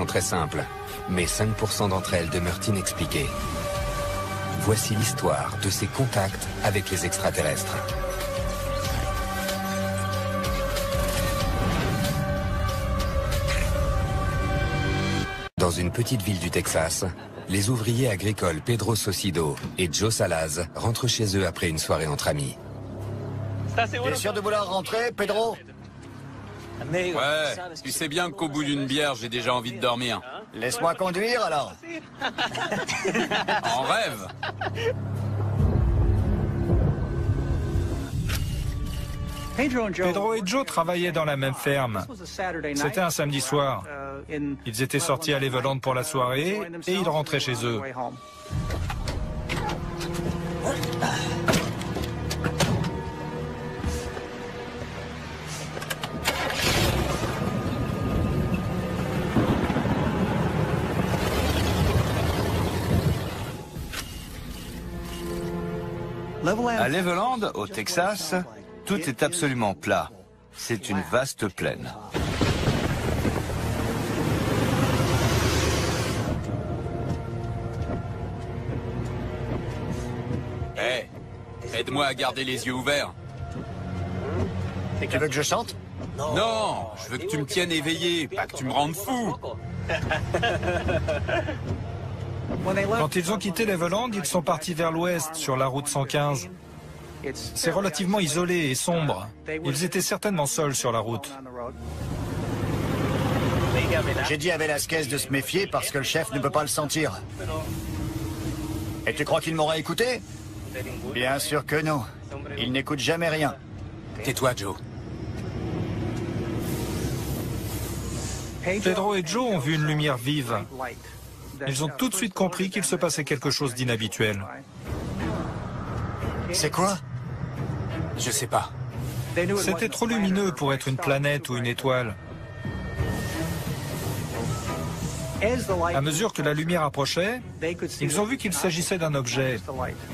Très simple, mais 5% d'entre elles demeurent inexpliquées. Voici l'histoire de ces contacts avec les extraterrestres. Dans une petite ville du Texas, les ouvriers agricoles Pedro Saucedo et Joe Salaz rentrent chez eux après une soirée entre amis. T'es sûr de vouloir rentrer, Pedro? Ouais, tu sais bien qu'au bout d'une bière, j'ai déjà envie de dormir. Laisse-moi conduire, alors. En rêve. Pedro et Joe travaillaient dans la même ferme. C'était un samedi soir. Ils étaient sortis à Leveland pour la soirée et ils rentraient chez eux. À Leveland, au Texas, tout est absolument plat. C'est une vaste plaine. Hé, aide-moi à garder les yeux ouverts. Tu veux que je chante? Non, je veux que tu me tiennes éveillé, pas que tu me rendes fou. Quand ils ont quitté Leveland, ils sont partis vers l'ouest sur la route 115. C'est relativement isolé et sombre. Ils étaient certainement seuls sur la route. J'ai dit à Velasquez de se méfier parce que le chef ne peut pas le sentir. Et tu crois qu'il m'aurait écouté? Bien sûr que non. Il n'écoute jamais rien. Tais-toi, Joe. Pedro et Joe ont vu une lumière vive. Ils ont tout de suite compris qu'il se passait quelque chose d'inhabituel. C'est quoi? Je sais pas. C'était trop lumineux pour être une planète ou une étoile. À mesure que la lumière approchait, ils ont vu qu'il s'agissait d'un objet,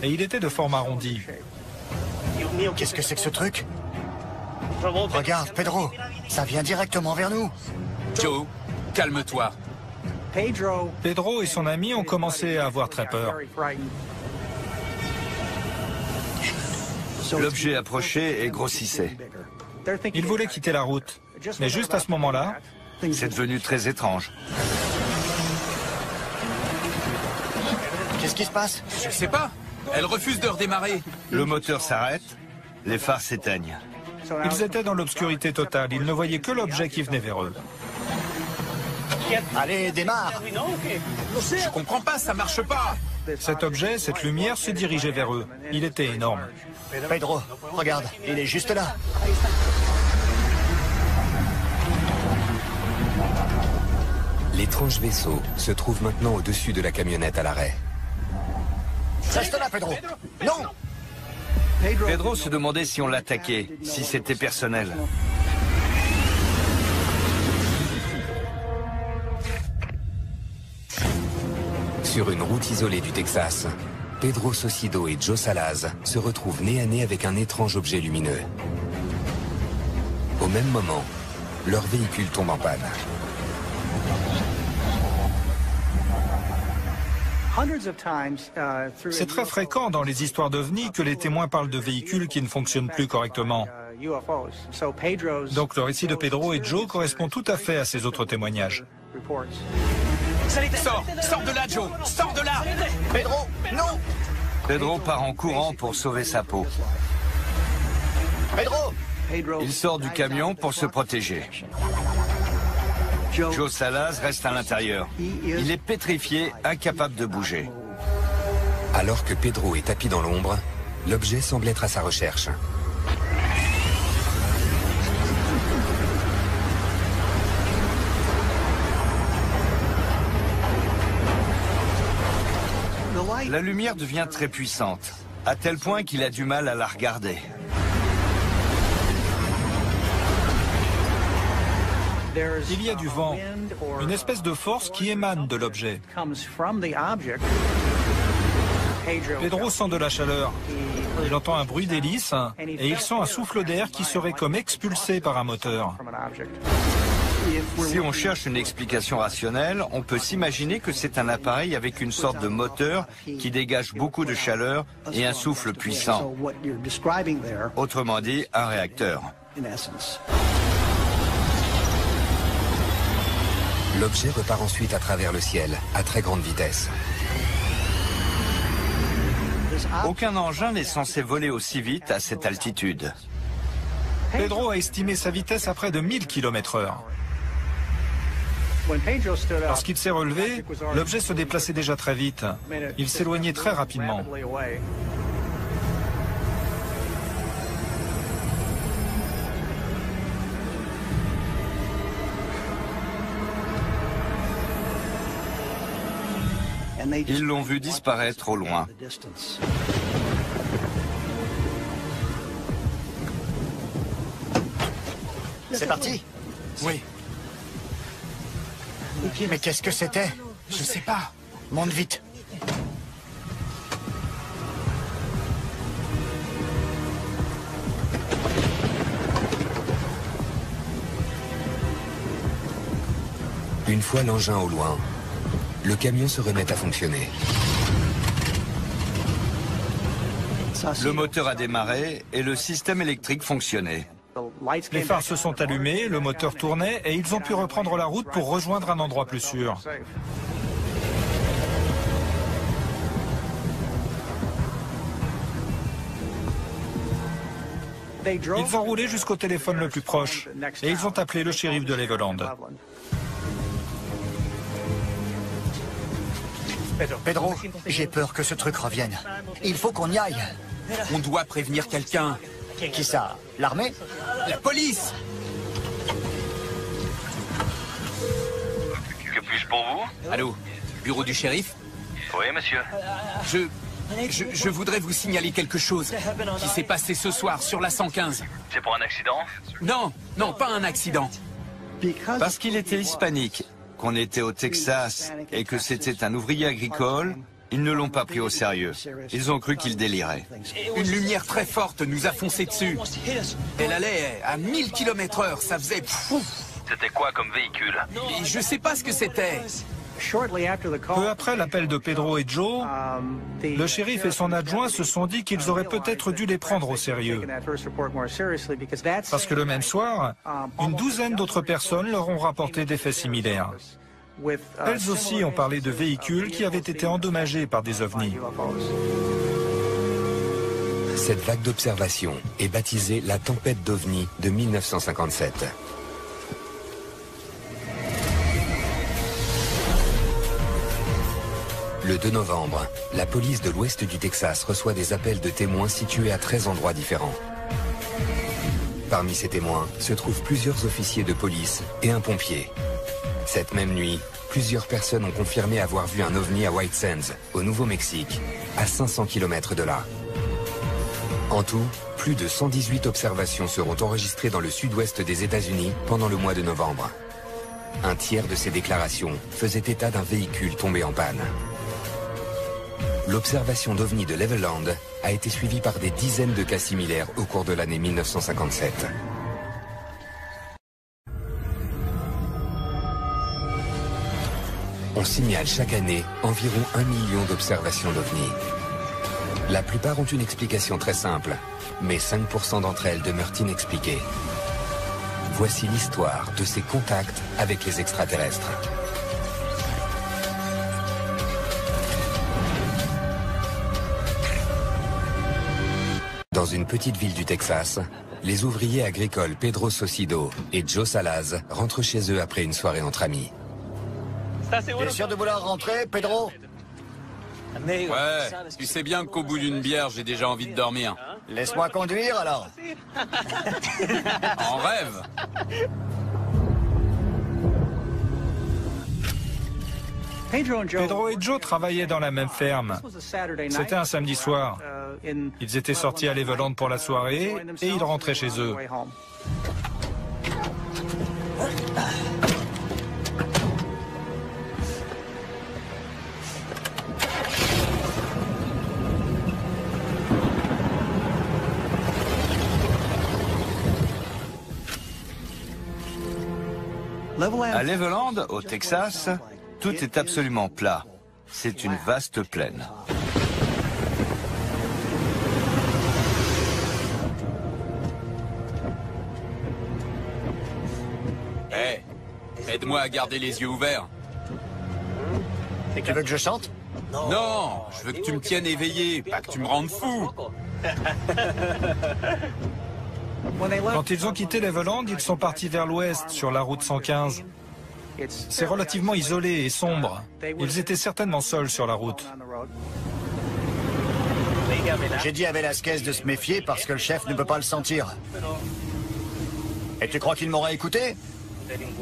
et il était de forme arrondie. Qu'est-ce que c'est que ce truc? Regarde, Pedro, ça vient directement vers nous. Joe, calme-toi. Pedro et son ami ont commencé à avoir très peur. L'objet approchait et grossissait. Ils voulaient quitter la route, mais juste à ce moment-là, C'est devenu très étrange. Qu'est-ce qui se passe? Je sais pas. Elle refuse de redémarrer. Le moteur s'arrête, les phares s'éteignent. ils étaient dans l'obscurité totale. Ils ne voyaient que l'objet qui venait vers eux. Allez, démarre! Je comprends pas, ça marche pas. Cet objet, cette lumière, se dirigeait vers eux. Il était énorme. Pedro, regarde, il est juste là. L'étrange vaisseau se trouve maintenant au-dessus de la camionnette à l'arrêt. Reste là, Pedro! Non! Pedro se demandait si on l'attaquait, si c'était personnel. Sur une route isolée du Texas, Pedro Saucedo et Joe Salaz se retrouvent nez à nez avec un étrange objet lumineux. Au même moment, leur véhicule tombe en panne. C'est très fréquent dans les histoires d'OVNI que les témoins parlent de véhicules qui ne fonctionnent plus correctement. Donc le récit de Pedro et Joe correspond tout à fait à ces autres témoignages. Sors de là, Joe. Sors de là. Pedro, non! Pedro part en courant pour sauver sa peau. Pedro! Il sort du camion pour se protéger. Joe Salaz reste à l'intérieur. Il est pétrifié, incapable de bouger. Alors que Pedro est tapi dans l'ombre, l'objet semble être à sa recherche. La lumière devient très puissante, à tel point qu'il a du mal à la regarder. Il y a du vent, une espèce de force qui émane de l'objet. Pedro sent de la chaleur. Il entend un bruit d'hélice et il sent un souffle d'air qui serait comme expulsé par un moteur. Si on cherche une explication rationnelle, on peut s'imaginer que c'est un appareil avec une sorte de moteur qui dégage beaucoup de chaleur et un souffle puissant. Autrement dit, un réacteur. L'objet repart ensuite à travers le ciel, à très grande vitesse. Aucun engin n'est censé voler aussi vite à cette altitude. Pedro a estimé sa vitesse à près de 1000 km/h. Lorsqu'il s'est relevé, l'objet se déplaçait déjà très vite. Il s'éloignait très rapidement. Ils l'ont vu disparaître au loin. C'est parti? Oui. Mais qu'est-ce que c'était? Je sais pas. Monte vite. Une fois l'engin au loin, le camion se remet à fonctionner. Le moteur a démarré et le système électrique fonctionnait. Les phares se sont allumés, le moteur tournait et ils ont pu reprendre la route pour rejoindre un endroit plus sûr. Ils ont roulé jusqu'au téléphone le plus proche et ils ont appelé le shérif de Leveland. Pedro, j'ai peur que ce truc revienne. Il faut qu'on y aille. On doit prévenir quelqu'un. Qui ça? L'armée? La police! Que puis-je pour vous? Allô? Bureau du shérif? Oui, monsieur. Je voudrais vous signaler quelque chose qui s'est passé ce soir sur la 115. C'est pour un accident? Non, non, pas un accident. Parce qu'il était hispanique, qu'on était au Texas et que c'était un ouvrier agricole, ils ne l'ont pas pris au sérieux. Ils ont cru qu'il délirait. Une lumière très forte nous a foncé dessus. Elle allait à 1000 km/h, ça faisait... C'était quoi comme véhicule? Et je sais pas ce que c'était. Peu après l'appel de Pedro et Joe, le shérif et son adjoint se sont dit qu'ils auraient peut-être dû les prendre au sérieux. Parce que le même soir, une douzaine d'autres personnes leur ont rapporté des faits similaires. Elles aussi ont parlé de véhicules qui avaient été endommagés par des ovnis. Cette vague d'observation est baptisée la tempête d'ovnis de 1957. Le 2 novembre, la police de l'ouest du Texas reçoit des appels de témoins situés à 13 endroits différents. Parmi ces témoins se trouvent plusieurs officiers de police et un pompier. Cette même nuit, plusieurs personnes ont confirmé avoir vu un ovni à White Sands, au Nouveau-Mexique, à 500 km de là. En tout, plus de 118 observations seront enregistrées dans le sud-ouest des États-Unis pendant le mois de novembre. Un tiers de ces déclarations faisait état d'un véhicule tombé en panne. L'observation d'ovnis de Leveland a été suivie par des dizaines de cas similaires au cours de l'année 1957. On signale chaque année environ 1 million d'observations d'ovnis. La plupart ont une explication très simple, mais 5% d'entre elles demeurent inexpliquées. Voici l'histoire de ces contacts avec les extraterrestres. Dans une petite ville du Texas, les ouvriers agricoles Pedro Sosido et Joe Salaz rentrent chez eux après une soirée entre amis. T'es sûr de vouloir rentrer, Pedro? Ouais, tu sais bien qu'au bout d'une bière, j'ai déjà envie de dormir. Laisse-moi conduire, alors. En rêve. Pedro et Joe travaillaient dans la même ferme. C'était un samedi soir. Ils étaient sortis à Leveland pour la soirée et ils rentraient chez eux. À Leveland, au Texas, tout est absolument plat. C'est une vaste plaine. Hé, aide-moi à garder les yeux ouverts. Et tu veux que je chante? Non, je veux que tu me tiennes éveillé, pas que tu me rendes fou. Quand ils ont quitté Leveland, ils sont partis vers l'ouest sur la route 115. C'est relativement isolé et sombre. Ils étaient certainement seuls sur la route. J'ai dit à Velasquez de se méfier parce que le chef ne peut pas le sentir. Et tu crois qu'il m'aurait écouté?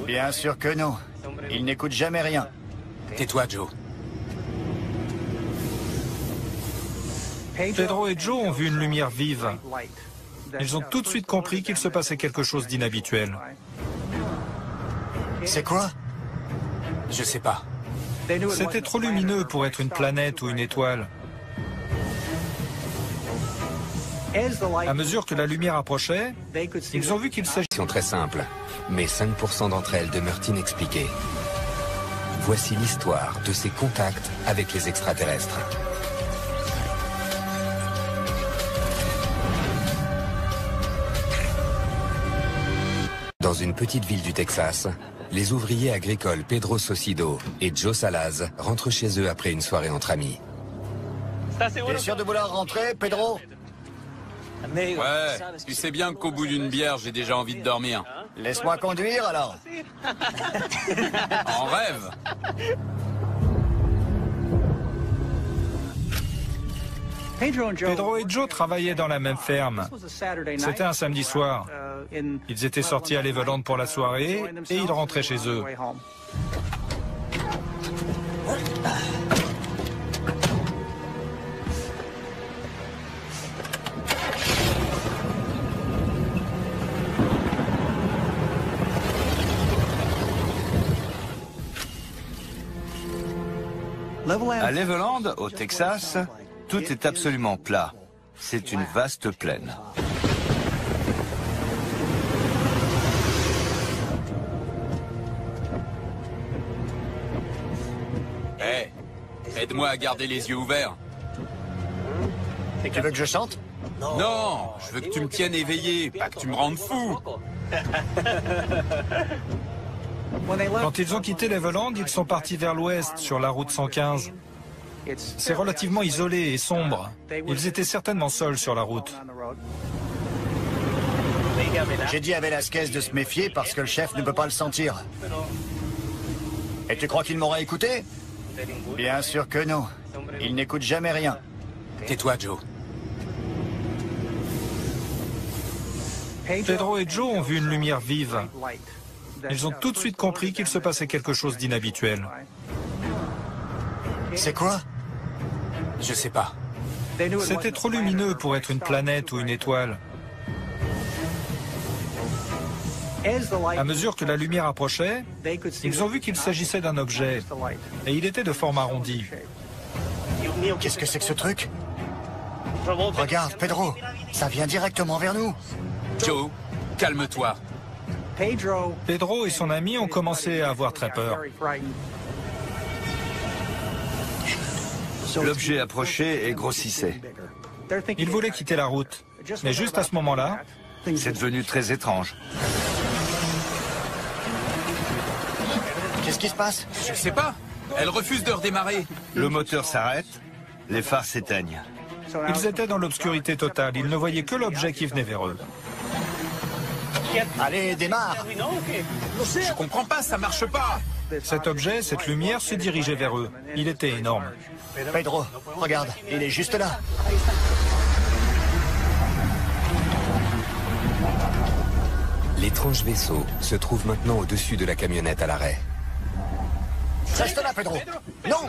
Bien sûr que non. Il n'écoute jamais rien. Tais-toi, Joe. Pedro et Joe ont vu une lumière vive. Ils ont tout de suite compris qu'il se passait quelque chose d'inhabituel. C'est quoi? Je sais pas. C'était trop lumineux pour être une planète ou une étoile. À mesure que la lumière approchait, ils ont vu qu'il s'agissait... Question très simple, mais 5% d'entre elles demeurent inexpliquées. Voici l'histoire de ces contacts avec les extraterrestres. Dans une petite ville du Texas, les ouvriers agricoles Pedro Sosido et Joe Salaz rentrent chez eux après une soirée entre amis. T'es sûr de vouloir rentrer, Pedro? Ouais, tu sais bien qu'au bout d'une bière, j'ai déjà envie de dormir. Laisse-moi conduire alors. En rêve. Pedro et Joe travaillaient dans la même ferme. C'était un samedi soir. Ils étaient sortis à Leveland pour la soirée et ils rentraient chez eux. À Leveland, au Texas, tout est absolument plat. C'est une vaste plaine. Hé, aide-moi à garder les yeux ouverts. Et tu veux que je chante? Non, je veux que tu me tiennes éveillé, pas que tu me rendes fou. Quand ils ont quitté Leveland, ils sont partis vers l'ouest sur la route 115. C'est relativement isolé et sombre. Ils étaient certainement seuls sur la route. J'ai dit à Velasquez de se méfier parce que le chef ne peut pas le sentir. Et tu crois qu'il m'aurait écouté? Bien sûr que non. Il n'écoute jamais rien. Tais-toi, Joe. Pedro et Joe ont vu une lumière vive. Ils ont tout de suite compris qu'il se passait quelque chose d'inhabituel. C'est quoi? Je sais pas. C'était trop lumineux pour être une planète ou une étoile. À mesure que la lumière approchait, ils ont vu qu'il s'agissait d'un objet, et il était de forme arrondie. Qu'est-ce que c'est que ce truc? Regarde, Pedro, ça vient directement vers nous. Joe, calme-toi. Pedro et son ami ont commencé à avoir très peur. L'objet approchait et grossissait. Ils voulaient quitter la route, mais juste à ce moment-là, C'est devenu très étrange. Qu'est-ce qui se passe? Je sais pas. Elle refuse de redémarrer. Le moteur s'arrête, les phares s'éteignent. ils étaient dans l'obscurité totale. Ils ne voyaient que l'objet qui venait vers eux. Allez, démarre. Je comprends pas, ça marche pas. Cet objet, cette lumière, se dirigeait vers eux. Il était énorme. Pedro, regarde, il est juste là. L'étrange vaisseau se trouve maintenant au-dessus de la camionnette à l'arrêt. Reste là, Pedro. Non!